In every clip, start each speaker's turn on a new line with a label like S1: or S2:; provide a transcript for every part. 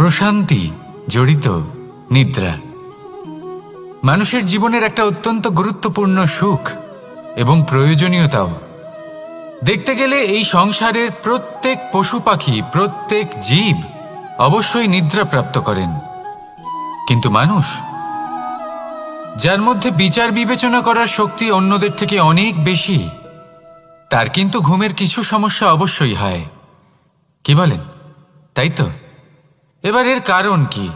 S1: প্রশান্তি জড়িত নিদ্রা মানুষের জীবনের একটা অত্যন্ত গুরুত্বপূর্ণ সুখ এবং প্রয়োজনীয়তাও। দেখতে গেলে এই সংসারের প্রত্যেক পশু পাখি, প্রত্যেক জীব অবশ্যই নিদ্রা প্রাপ্ত করেন, কিন্তু মানুষ, যার মধ্যে বিচার বিবেচনা করার শক্তি অন্যদের থেকে অনেক বেশি, তার কিন্তু ঘুমের কিছু সমস্যা অবশ্যই হয়। কি বলেন? তাই তো? এবার এর কারণ কি?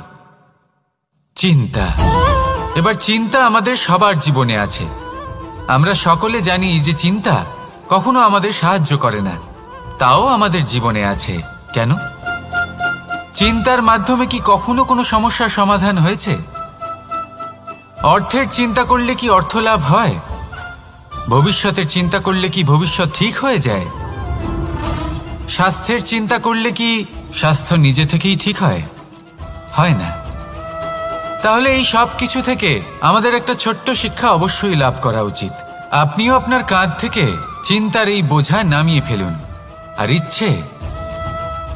S1: চিন্তা। এবার চিন্তা আমাদের সবার জীবনে আছে। আমরা সকলে জানি যে চিন্তা কখনো আমাদের সাহায্য করে না, তাও আমাদের জীবনে আছে। কেন? চিন্তার মাধ্যমে কি কখনো কোনো সমস্যার সমাধান হয়েছে? অর্থের চিন্তা করলে কি অর্থ লাভ হয়? ভবিষ্যতের চিন্তা করলে কি ভবিষ্যৎ ঠিক হয়ে যায়? স্বাস্থ্যের চিন্তা করলে কি স্বাস্থ্য নিজে থেকেই ঠিক হয়? হয় না। তাহলে এই সব কিছু থেকে আমাদের একটা ছোট্ট শিক্ষা অবশ্যই লাভ করা উচিত। আপনিও আপনার কাঁধ থেকে চিন্তার এই বোঝা নামিয়ে ফেলুন। আর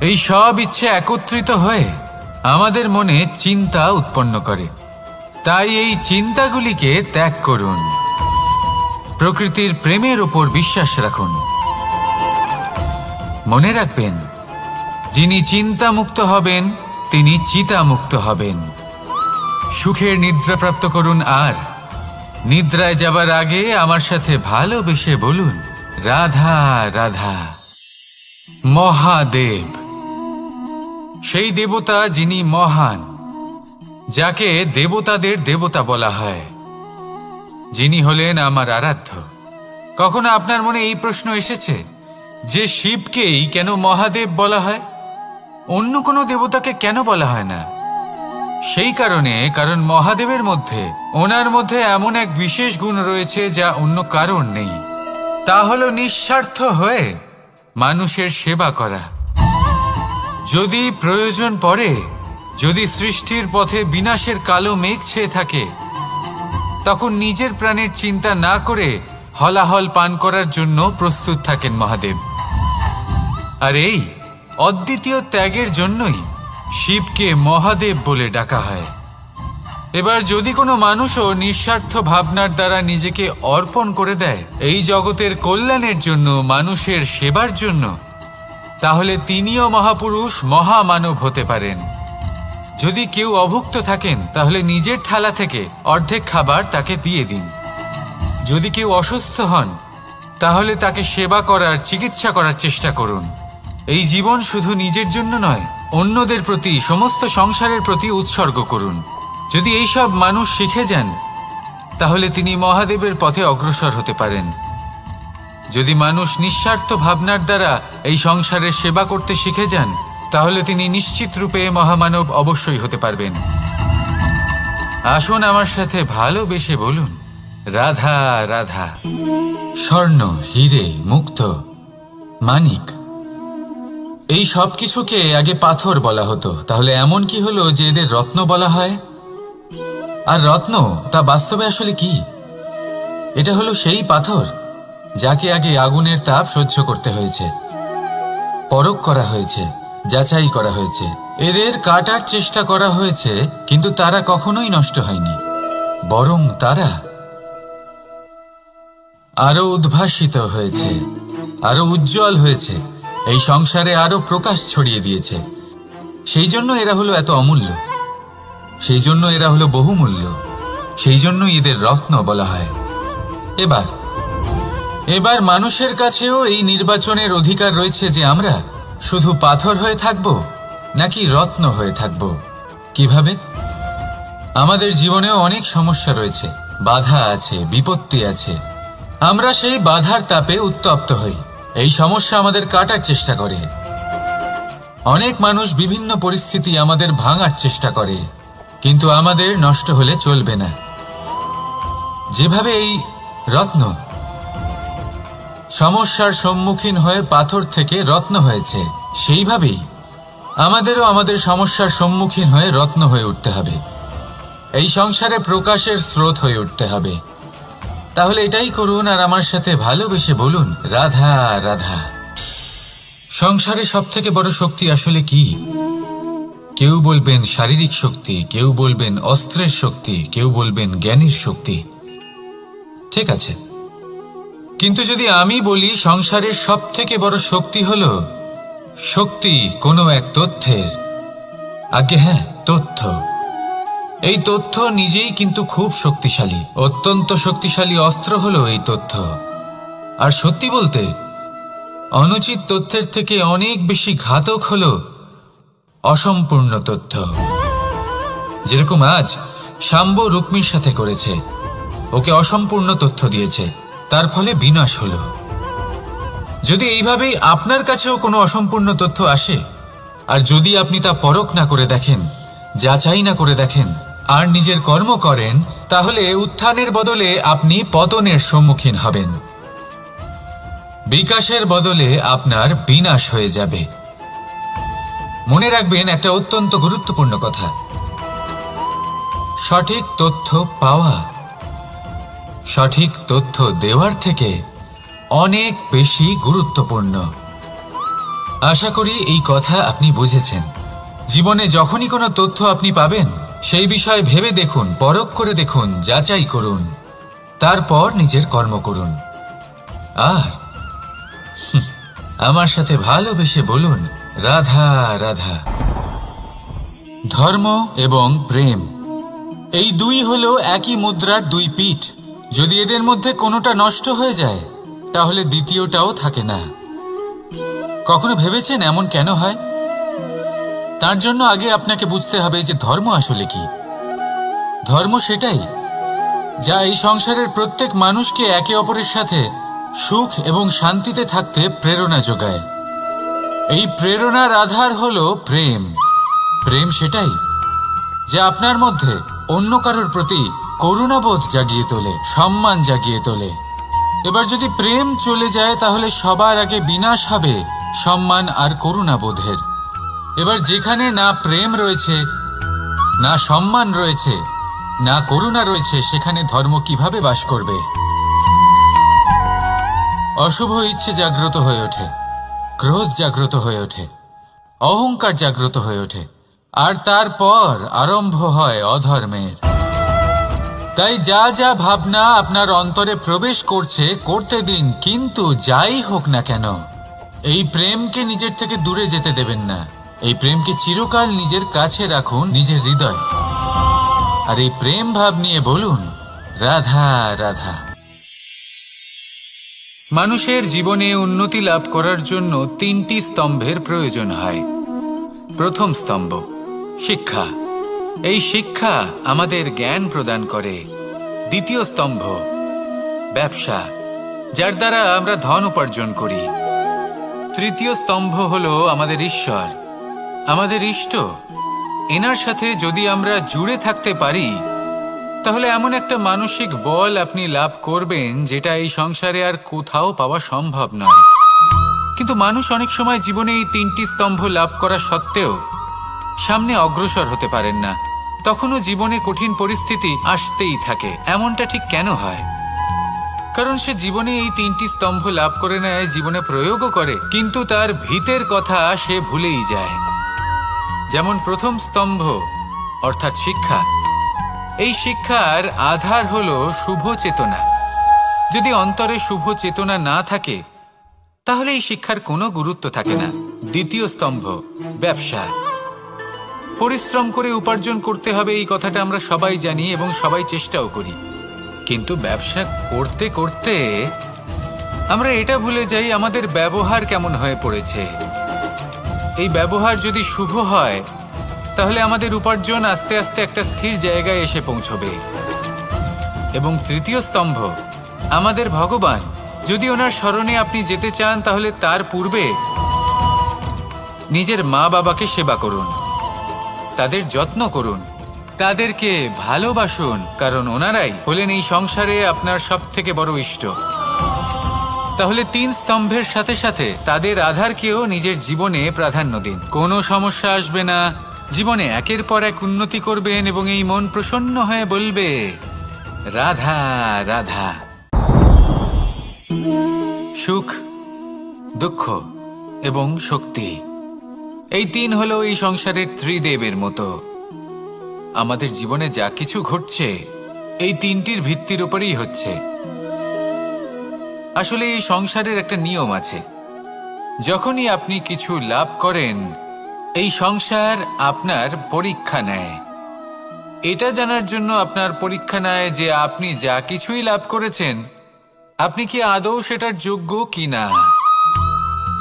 S1: এই সব ইচ্ছে একত্রিত হয়ে আমাদের মনে চিন্তা উৎপন্ন করে। তাই এই চিন্তাগুলিকে ত্যাগ করুন। প্রকৃতির প্রেমের উপর বিশ্বাস রাখুন। মনে রাখবেন, যিনি চিন্তামুক্ত হবেন তিনি চিতামুক্ত হবেন। সুখের নিদ্রা প্রাপ্ত করুন, আর নিদ্রায় যাবার আগে আমার সাথে ভালোবেসে বলুন, রাধা রাধা। মহাদেব, সেই দেবতা যিনি মহান, যাকে দেবতাদের দেবতা বলা হয়, যিনি হলেন আমার আরাধ্য। কখনো আপনার মনে এই প্রশ্ন এসেছে যে শিবকেই কেন মহাদেব বলা হয়, অন্য কোনো দেবতাকে কেন বলা হয় না? সেই কারণ মহাদেবের মধ্যে, ওনার মধ্যে এমন এক বিশেষ গুণ রয়েছে যা অন্য কারণ নেই। তা হলো নিঃস্বার্থ হয়ে মানুষের সেবা করা। যদি প্রয়োজন পড়ে, যদি সৃষ্টির পথে বিনাশের কালো মেঘ ছেয়ে থাকে, তখন নিজের প্রাণের চিন্তা না করে হলাহল পান করার জন্য প্রস্তুত থাকেন মহাদেব। আর এই অদ্বিতীয় ত্যাগের জন্যই শিবকে মহাদেব বলে ডাকা হয়। এবার যদি কোনো মানুষও নিঃস্বার্থ ভাবনার দ্বারা নিজেকে অর্পণ করে দেয় এই জগতের কল্যাণের জন্য, মানুষের সেবার জন্য, তাহলে তিনিও মহাপুরুষ, মহামানব হতে পারেন। যদি কেউ অভুক্ত থাকেন, তাহলে নিজের থালা থেকে অর্ধেক খাবার তাকে দিয়ে দিন। যদি কেউ অসুস্থ হন, তাহলে তাকে সেবা করার, চিকিৎসা করার চেষ্টা করুন। এই জীবন শুধু নিজের জন্য নয়, অন্যদের প্রতি, সমস্ত সংসারের প্রতি উৎসর্গ করুন। যদি এইসব মানুষ শিখে যান, তাহলে তিনি মহাদেবের পথে অগ্রসর হতে পারেন। যদি মানুষ নিঃস্বার্থ ভাবনার দ্বারা এই সংসারের সেবা করতে শিখে যান, তাহলে তিনি নিশ্চিত রূপে মহামানব অবশ্যই হতে পারবেন। আসুন আমার সাথে ভালোবেসে বলুন, রাধা রাধা। স্বর্ণ, হিরে, মুক্ত, মানিক, এই সব কিছুকে আগে পাথর বলা হতো। তাহলে এমন কি হলো যে এদের রত্ন বলা হয়? আর রত্ন তা বাস্তবে আসলে কি? এটা হলো সেই পাথর যাকে আগে আগুনের তাপ সহ্য করতে হয়েছে, পরখ করা হয়েছে, যাচাই করা হয়েছে, এদের কাটার চেষ্টা করা হয়েছে, কিন্তু তারা কখনোই নষ্ট হয়নি, বরং তারা আরো উদ্ভাসিত হয়েছে, আরো উজ্জ্বল হয়েছে, এই সংসারে আরো প্রকাশ ছড়িয়ে দিয়েছে। সেই জন্য এরা হলো এত অমূল্য, সেই জন্য এরা হলো বহুমূল্য, সেই জন্যই এদের রত্ন বলা হয়। এবার মানুষের কাছেও এই নির্বাচনের অধিকার রয়েছে যে আমরা শুধু পাথর হয়ে থাকব নাকি রত্ন হয়ে থাকব। কিভাবে? আমাদের জীবনেও অনেক সমস্যা রয়েছে, বাধা আছে, বিপত্তি আছে। আমরা সেই বাধার তাপে উত্তপ্ত হই, এই সমস্যা আমাদের কাটার চেষ্টা করে। অনেক মানুষ বিভিন্ন পরিস্থিতি আমাদের ভাঙার চেষ্টা করে, কিন্তু আমাদের নষ্ট হলে চলবে না। যেভাবে এই রত্ন সমস্যার সম্মুখীন হয়ে পাথর থেকে রত্ন হয়েছে, সেইভাবেই আমাদেরও আমাদের সমস্যার সম্মুখীন হয়ে রত্ন হয়ে উঠতে হবে, এই সংসারে প্রকাশের স্রোত হয়ে উঠতে হবে। তাহলে এটাই করুন আর আমার সাথে ভালোবেসে বলুন, রাধা রাধা। সংসারে সব থেকে বড় শক্তি আসলে কি? কেউ বলবেন শারীরিক শক্তি, কেউ বলবেন অস্ত্রের শক্তি, কেউ বলবেন জ্ঞানের শক্তি। ঠিক আছে, কিন্তু যদি আমি বলি সংসারের সবথেকে বড় শক্তি হল শক্তি কোনো এক তথ্যের, আজ্ঞে হ্যাঁ, তথ্য। এই তথ্য নিজেই কিন্তু খুব শক্তিশালী, অত্যন্ত শক্তিশালী অস্ত্র হলো এই তথ্য। আর সত্যি বলতে অনুচিত তথ্যের থেকে অনেক বেশি ঘাতক হলো অসম্পূর্ণ তথ্য। যেরকম আজ শাম্ব রুক্মির সাথে করেছে, ওকে অসম্পূর্ণ তথ্য দিয়েছে, তার ফলে বিনাশ হলো। যদি এইভাবেই আপনার কাছেও কোনো অসম্পূর্ণ তথ্য আসে, আর যদি আপনি তা পরখ না করে দেখেন, যাচাই না করে দেখেন, আর নিজের কর্ম করেন, তাহলে উত্থানের বদলে আপনি পতনের সম্মুখীন হবেন। বিকাশের বদলে আপনার বিনাশ হয়ে যাবে। মনে রাখবেন একটা অত্যন্ত গুরুত্বপূর্ণ কথা, সঠিক তথ্য পাওয়া সঠিক তথ্য দেওয়ার থেকে অনেক বেশি গুরুত্বপূর্ণ। আশা করি এই কথা আপনি বুঝেছেন। জীবনে যখনই কোনো তথ্য আপনি পাবেন, সেই বিষয়ে ভেবে দেখুন, পরখ করে দেখুন, যাচাই করুন, তারপর নিজের কর্ম করুন। আর আমার সাথে ভালোবেসে বলুন, রাধা রাধা। ধর্ম এবং প্রেম, এই দুই হলো একই মুদ্রার দুই পিঠ। যদি এদের মধ্যে কোনোটা নষ্ট হয়ে যায়, তাহলে দ্বিতীয়টাও থাকে না। কখনো ভেবেছেন এমন কেন হয়? তার জন্য আগে আপনাকে বুঝতে হবে যে ধর্ম আসলে কি। ধর্ম সেটাই যা এই সংসারের প্রত্যেক মানুষকে একে অপরের সাথে সুখ এবং শান্তিতে থাকতে প্রেরণা যোগায়। এই প্রেরণার আধার হলো প্রেম। প্রেম সেটাই যা আপনার মধ্যে অন্য কারোর প্রতি করুণাবোধ জাগিয়ে তোলে, সম্মান জাগিয়ে তোলে। এবার যদি প্রেম চলে যায়, তাহলে সবার আগে বিনাশ হবে সম্মান আর করুণাবোধের। এবার যেখানে না প্রেম রয়েছে, না সম্মান রয়েছে, না করুণা রয়েছে, সেখানে ধর্ম কিভাবে বাস করবে? অশুভ ইচ্ছে জাগ্রত হয়ে ওঠে, ক্রোধ জাগ্রত হয়ে ওঠে, অহংকার জাগ্রত হয়ে ওঠে, আর তারপর আরম্ভ হয় অধর্মের। তাই যা যা ভাবনা আপনার অন্তরে প্রবেশ করছে, করতে দিন, কিন্তু যাই হোক না কেন, এই প্রেমকে নিজের থেকে দূরে যেতে দেবেন না। এই প্রেমকে চিরকাল নিজের কাছে রাখুন, নিজের হৃদয়। আর এই প্রেম ভাব নিয়ে বলুন, রাধা রাধা। মানুষের জীবনে উন্নতি লাভ করার জন্য তিনটি স্তম্ভের প্রয়োজন হয়। প্রথম স্তম্ভ শিক্ষা। এই শিক্ষা আমাদের জ্ঞান প্রদান করে। দ্বিতীয় স্তম্ভ ব্যবসা, যার দ্বারা আমরা ধন উপার্জন করি। তৃতীয় স্তম্ভ হলো আমাদের ঈশ্বর, আমাদের ইষ্ট। এনার সাথে যদি আমরা জুড়ে থাকতে পারি, তাহলে এমন একটা মানসিক বল আপনি লাভ করবেন যেটা এই সংসারে আর কোথাও পাওয়া সম্ভব নয়। কিন্তু মানুষ অনেক সময় জীবনে এই তিনটি স্তম্ভ লাভ করা সত্ত্বেও সামনে অগ্রসর হতে পারেন না। তখনও জীবনে কঠিন পরিস্থিতি আসতেই থাকে। এমনটা ঠিক কেন হয়? কারণ সে জীবনে এই তিনটি স্তম্ভ লাভ করে নেয়, জীবনে প্রয়োগও করে, কিন্তু তার ভিতের কথা সে ভুলেই যায়। যেমন প্রথম স্তম্ভ অর্থাৎ শিক্ষা। এই শিক্ষার আধার হলো শুভ চেতনা। যদি অন্তরে শুভ চেতনা না থাকে, তাহলে এই শিক্ষার কোনো গুরুত্ব থাকে না। দ্বিতীয় স্তম্ভ ব্যবসা। পরিশ্রম করে উপার্জন করতে হবে, এই কথাটা আমরা সবাই জানি এবং সবাই চেষ্টাও করি। কিন্তু ব্যবসা করতে করতে আমরা এটা ভুলে যাই আমাদের ব্যবহার কেমন হয়ে পড়েছে। এই ব্যবহার যদি শুভ হয়, তাহলে আমাদের উপার্জন আস্তে আস্তে একটা স্থির জায়গায় এসে পৌঁছবে। এবং তৃতীয় স্তম্ভ আমাদের ভগবান। যদি ওনার শরণে আপনি যেতে চান, তাহলে তার পূর্বে নিজের মা বাবাকে সেবা করুন, তাদের যত্ন করুন, তাদেরকে ভালোবাসুন, কারণ ওনারাই হলেন এই সংসারে আপনার সবথেকে বড় ইষ্ট। তাহলে তিন স্তম্ভের সাথে সাথে তাদের আধারকেও নিজের জীবনে প্রাধান্য দিন। কোনো সমস্যা আসবে না, জীবনে একের পর এক উন্নতি করবেন এবং এই মন প্রসন্ন হয়ে বলবে, রাধা রাধা। সুখ, দুঃখ এবং শক্তি, এই তিন হলো এই সংসারের ত্রিদেবের মতো। আমাদের জীবনে যা কিছু ঘটছে এই তিনটির ভিত্তির উপরেই হচ্ছে। আসলে এই সংসারের একটা নিয়ম আছে, যখনই আপনি কিছু লাভ করেন এই সংসার আপনার পরীক্ষা নেয়। এটা জানার জন্য আপনার পরীক্ষা নেয় যে আপনি যা কিছুই লাভ করেছেন আপনি কি আদৌ সেটার যোগ্য কিনা।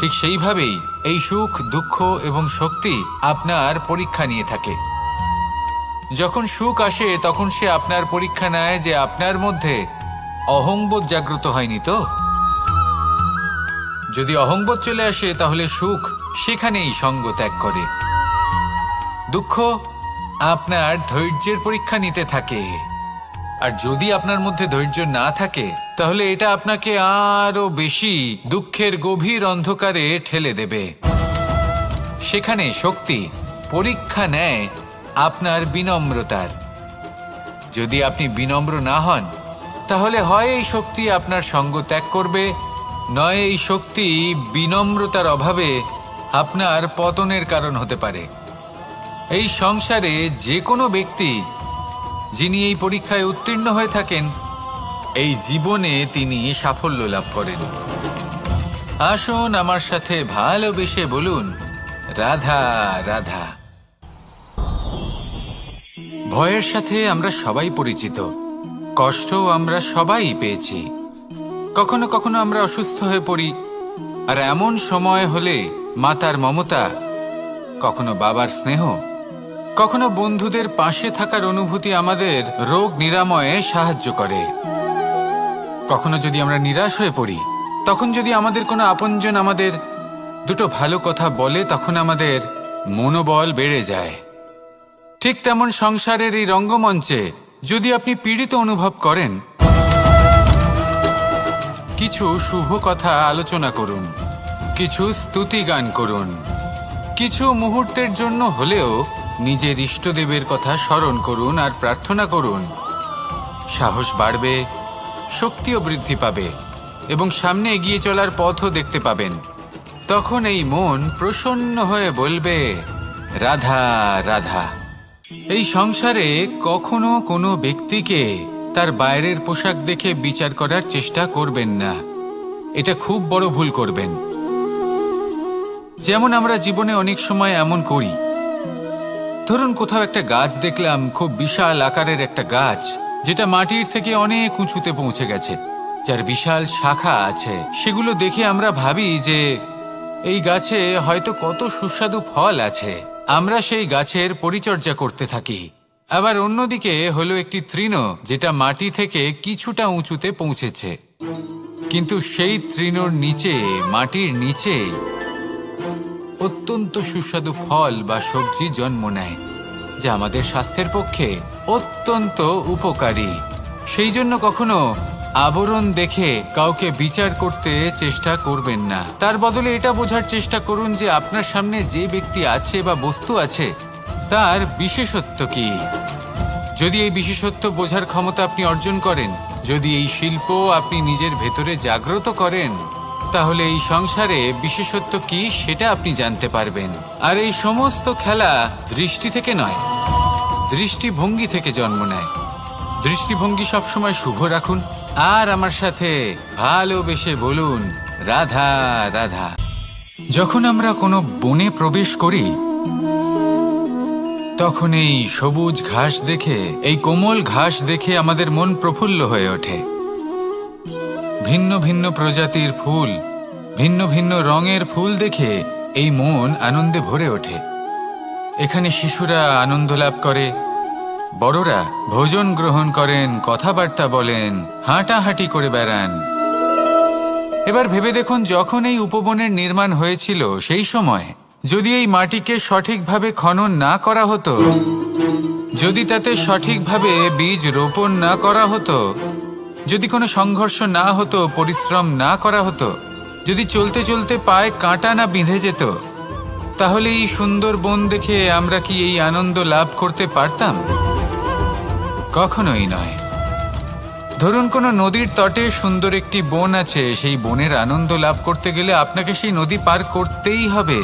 S1: ঠিক সেইভাবেই এই সুখ, দুঃখ এবং শক্তি আপনার পরীক্ষা নিয়ে থাকে। যখন সুখ আসে তখন সে আপনার পরীক্ষা নেয় যে আপনার মধ্যে অহংবোধ জাগ্রত হয়নি তো। যদি অহংবোধ চলে আসে তাহলে সুখ সেখানেই সঙ্গ ত্যাগ করে। দুঃখ আপনার ধৈর্যের পরীক্ষা নিতে থাকে, আর যদি আপনার মধ্যে ধৈর্য না থাকে তাহলে এটা আপনাকে আরো বেশি দুঃখের গভীর অন্ধকারে ঠেলে দেবে। সেখানে শক্তি পরীক্ষা নেয় আপনার বিনম্রতার। যদি আপনি বিনম্র না হন তাহলে হয় এই শক্তি আপনার সঙ্গ ত্যাগ করবে, নয় এই শক্তি বিনম্রতার অভাবে আপনার পতনের কারণ হতে পারে। এই সংসারে যে কোনো ব্যক্তি যিনি এই পরীক্ষায় উত্তীর্ণ হয়ে থাকেন এই জীবনে তিনি সাফল্য লাভ করেন। আসুন আমার সাথে ভালোবেসে বলুন, রাধা রাধা। ভয়ের সাথে আমরা সবাই পরিচিত, কষ্টও আমরা সবাই পেয়েছি। কখনো কখনো আমরা অসুস্থ হয়ে পড়ি, আর এমন সময় হলে মাতার মমতা, কখনো বাবার স্নেহ, কখনো বন্ধুদের পাশে থাকার অনুভূতি আমাদের রোগ নিরাময়ে সাহায্য করে। কখনো যদি আমরা নিরাশ হয়ে পড়ি তখন যদি আমাদের কোনো আপনজন আমাদের দুটো ভালো কথা বলে তখন আমাদের মনোবল বেড়ে যায়। ঠিক তেমন সংসারের এই রঙ্গমঞ্চে যদি আপনি পীড়িত অনুভব করেন, কিছু শুভ কথা আলোচনা করুন, কিছু স্তুতি গান করুন, কিছু মুহূর্তের জন্য হলেও নিজের ইষ্টদেবের কথা স্মরণ করুন আর প্রার্থনা করুন। সাহস বাড়বে, শক্তিও বৃদ্ধি পাবে এবং সামনে এগিয়ে চলার পথও দেখতে পাবেন। তখন এই মন প্রসন্ন হয়ে বলবে, রাধা রাধা। এই সংসারে কখনো কোনো ব্যক্তিকে তার বাইরের পোশাক দেখে বিচার করার চেষ্টা করবেন না, এটা খুব বড় ভুল করবেন। যেমন আমরা জীবনে অনেক সময় এমন করি, ধরুন কোথাও একটা গাছ দেখলাম, খুব বিশাল আকারের একটা গাছ যেটা মাটির থেকে অনেক উঁচুতে পৌঁছে গেছে, যার বিশাল শাখা আছে। সেগুলো দেখে আমরা ভাবি যে এই গাছে হয়তো কত সুস্বাদু ফল আছে, আমরা সেই গাছের পরিচর্যা করতে থাকি। আবার অন্যদিকে হলো একটি তৃণ যেটা মাটি থেকে কিছুটা উঁচুতে পৌঁছেছে, কিন্তু সেই তৃণর নিচে, মাটির নিচে অত্যন্ত সুস্বাদু ফল বা সবজি জন্ম নেয়, যা আমাদের স্বাস্থ্যের পক্ষে অত্যন্ত উপকারী। সেই জন্য কখনো আবরণ দেখে কাউকে বিচার করতে চেষ্টা করবেন না। তার বদলে এটা বোঝার চেষ্টা করুন যে আপনার সামনে যে ব্যক্তি আছে বা বস্তু আছে তার বিশেষত্ব কি। যদি এই বিশেষত্ব বোঝার ক্ষমতা আপনি অর্জন করেন, যদি এই শিল্প আপনি নিজের ভেতরে জাগ্রত করেন, তাহলে এই সংসারে বিশেষত্ব কি সেটা আপনি জানতে পারবেন। আর এই সমস্ত খেলা দৃষ্টি থেকে নয়, দৃষ্টিভঙ্গি থেকে জন্ম নেয়। দৃষ্টিভঙ্গি সবসময় শুভ রাখুন আর আমার সাথে ভালোবেসে বলুন, রাধা রাধা। যখন আমরা কোনো বনে প্রবেশ করি তখন এই সবুজ ঘাস দেখে, এই কোমল ঘাস দেখে আমাদের মন প্রফুল্ল হয়ে ওঠে। ভিন্ন ভিন্ন প্রজাতির ফুল, ভিন্ন ভিন্ন রঙের ফুল দেখে এই মন আনন্দে ভরে ওঠে। এখানে শিশুরা আনন্দ লাভ করে, বড়রা ভোজন গ্রহণ করেন, কথাবার্তা বলেন, হাঁটাহাঁটি করে বেড়ান। এবার ভেবে দেখুন, যখন এই উপবনের নির্মাণ হয়েছিল সেই সময় যদি এই মাটিকে সঠিকভাবে খনন না করা হতো, যদি তাতে সঠিকভাবে বীজ রোপণ না করা হতো, যদি কোনো সংঘর্ষ না হতো, পরিশ্রম না করা হতো, যদি চলতে চলতে পায়ে কাঁটা না বিঁধে যেত, তাহলে এই সুন্দর বন দেখে আমরা কি এই আনন্দ লাভ করতে পারতাম? কখনোই নয়। ধরুন কোনো নদীর তটে সুন্দর একটি বন আছে, সেই বনের আনন্দ লাভ করতে গেলে আপনাকে সেই নদী পার করতেই হবে।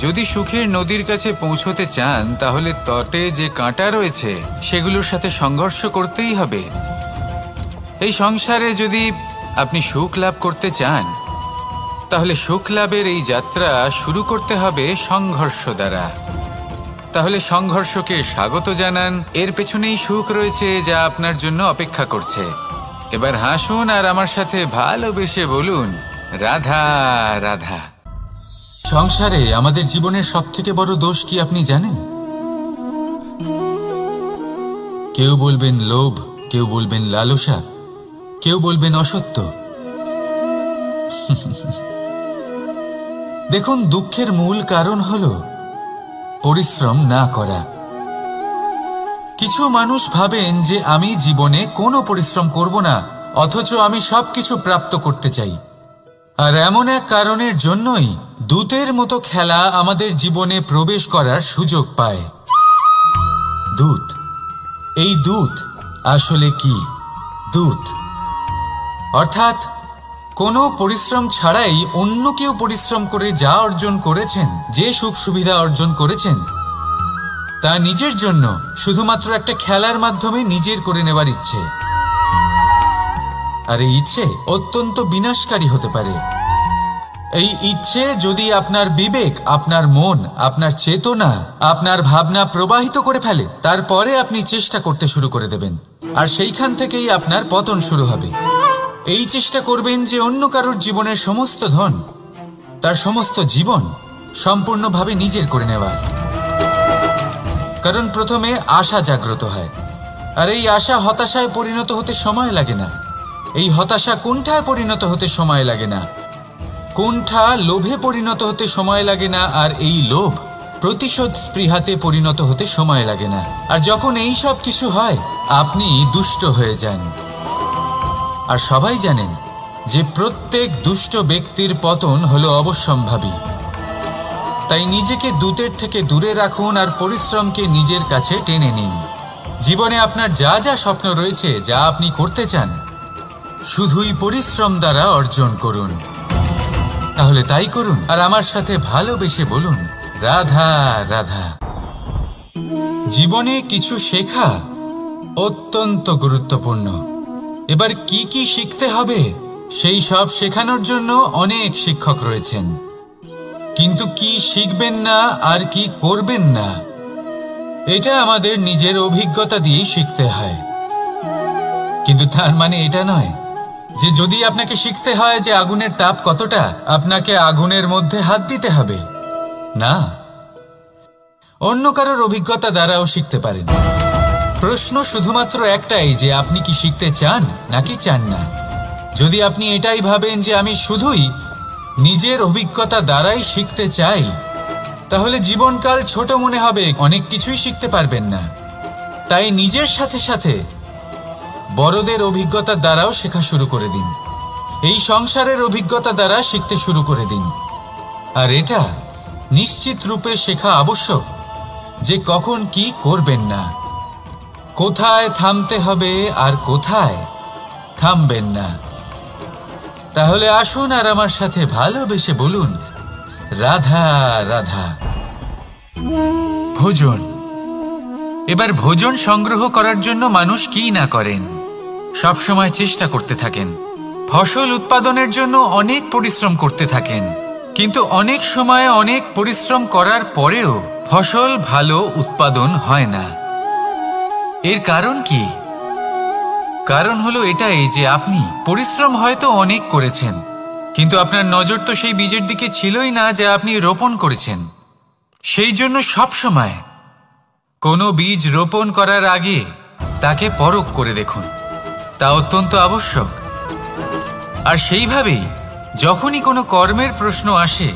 S1: যদি সুখের নদীর কাছে পৌঁছতে চান তাহলে তটে যে কাঁটা রয়েছে সেগুলোর সাথে সংঘর্ষ করতেই হবে। এই সংসারে যদি আপনি সুখ লাভ করতে চান তাহলে সুখ লাভের এই যাত্রা শুরু করতে হবে সংঘর্ষ দ্বারা। তাহলে সংঘর্ষকে স্বাগত জানান, এর পেছনেই সুখ রয়েছে যা আপনার জন্য অপেক্ষা করছে। এবার হাসুন আর আমার সাথে ভালোবেসে বলুন, রাধা রাধা। সংসারে আমাদের জীবনের সবথেকে বড় দোষ কি আপনি জানেন? কেউ বলবেন লোভ, কেউ বলবেন লালসা, কেউ বলবেন অসত্য। দেখুন, দুঃখের মূল কারণ হলো পরিশ্রম না করা। কিছু মানুষ ভাবেন যে আমি জীবনে কোনো পরিশ্রম করব না, অথচ আমি সবকিছু প্রাপ্ত করতে চাই। আর এমন এক কারণের জন্যই দূতের মতো খেলা আমাদের জীবনে প্রবেশ করার সুযোগ পায়। দূত, এই দূত আসলে কি? দূত অর্থাৎ কোনো পরিশ্রম ছাড়াই অন্য কেউ পরিশ্রম করে যা অর্জন করেছেন, যে সুখ সুবিধা অর্জন করেছেন, তা নিজের জন্য শুধুমাত্র একটা খেলার মাধ্যমে নিজের করে নেবার ইচ্ছে। আর এই ইচ্ছে অত্যন্ত বিনাশকারী হতে পারে। এই ইচ্ছে যদি আপনার বিবেক, আপনার মন, আপনার চেতনা, আপনার ভাবনা প্রবাহিত করে ফেলে, তারপরে আপনি চেষ্টা করতে শুরু করে দেবেন, আর সেইখান থেকেই আপনার পতন শুরু হবে। এই চেষ্টা করবেন যে অন্য কারোর জীবনের সমস্ত ধন, তার সমস্ত জীবন সম্পূর্ণভাবে নিজের করে নেওয়ার। কারণ প্রথমে আশা জাগ্রত হয়, আর এই আশা হতাশায় পরিণত হতে সময় লাগে না। এই হতাশা কুণ্ঠায় পরিণত হতে সময় লাগে না, কুণ্ঠা লোভে পরিণত হতে সময় লাগে না, আর এই লোভ প্রতিশোধ স্পৃহাতে পরিণত হতে সময় লাগে না। আর যখন এই সব কিছু হয়, আপনি দুষ্ট হয়ে যান। আর সবাই জানেন যে প্রত্যেক দুষ্ট ব্যক্তির পতন হলো অবশ্যম্ভাবী। তাই নিজেকে দূতের থেকে দূরে রাখুন আর পরিশ্রমকে নিজের কাছে টেনে নিন। জীবনে আপনার যা যা স্বপ্ন রয়েছে, যা আপনি করতে চান, শুধুই পরিশ্রম দ্বারা অর্জন করুন। তাহলে তাই করুন আর আমার সাথে ভালোবেসে বলুন, রাধা রাধা। জীবনে কিছু শেখা অত্যন্ত গুরুত্বপূর্ণ। এবার কি কি শিখতে হবে সেই সব শেখানোর জন্য অনেক শিক্ষক রয়েছেন, কিন্তু কি শিখবেন না আর কি করবেন না, এটা আমাদের নিজের অভিজ্ঞতা দিয়েই শিখতে হয়। কিন্তু তার মানে এটা নয় যে যদি আপনাকে শিখতে হয় যে আগুনের তাপ কতটা, আপনাকে আগুনের মধ্যে হাত দিতে হবে। না, অন্য কারোর অভিজ্ঞতা দ্বারাও শিখতে পারেন। প্রশ্ন শুধুমাত্র একটাই যে আপনি কি শিখতে চান নাকি চান না। যদি আপনি এটাই ভাবেন যে আমি শুধুই নিজের অভিজ্ঞতা দ্বারাই শিখতে চাই, তাহলে জীবনকাল ছোট মনে হবে, অনেক কিছুই শিখতে পারবেন না। তাই নিজের সাথে সাথে বড়দের অভিজ্ঞতা দ্বারাও শেখা শুরু করে দিন। এই সংসারের অভিজ্ঞতা দ্বারা শিখতে শুরু করে দিন। আর এটা নিশ্চিত রূপে শেখা আবশ্যক যে কখন কি করবেন না, কোথায় থামতে হবে আর কোথায় থামবেন না। তাহলে আসুন আর আমার সাথে ভালোবেসে বলুন, রাধা রাধা। ভোজন। এবার ভোজন সংগ্রহ করার জন্য মানুষ কি না করেন, সবসময় চেষ্টা করতে থাকেন। ফসল উৎপাদনের জন্য অনেক পরিশ্রম করতে থাকেন, কিন্তু অনেক সময় অনেক পরিশ্রম করার পরেও ফসল ভালো উৎপাদন হয় না। এর কারণ কি? কারণ হলো এটাই যে আপনি পরিশ্রম হয়তো অনেক করেছেন, কিন্তু আপনার নজর তো সেই বীজের দিকে ছিলই না যা আপনি রোপণ করেছেন। সেই জন্য সবসময় কোনো বীজ রোপণ করার আগে তাকে পরখ করে দেখুন, তা অত্যন্ত আবশ্যক। আর সেইভাবেই যখনই কোনো কর্মের প্রশ্ন আসে,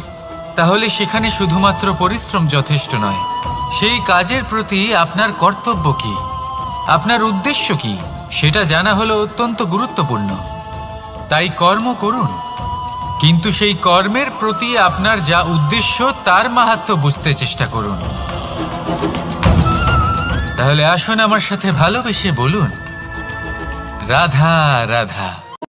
S1: তাহলে সেখানে শুধুমাত্র পরিশ্রম যথেষ্ট নয়। সেই কাজের প্রতি আপনার কর্তব্য কি, আপনার উদ্দেশ্য কি, সেটা জানা হলো অত্যন্ত গুরুত্বপূর্ণ। তাই কর্ম করুন, কিন্তু সেই কর্মের প্রতি আপনার যা উদ্দেশ্য তার মাহাত্ম্য বুঝতে চেষ্টা করুন। তাহলে আসুন আমার সাথে ভালোবেসে বলুন, রাধা রাধা।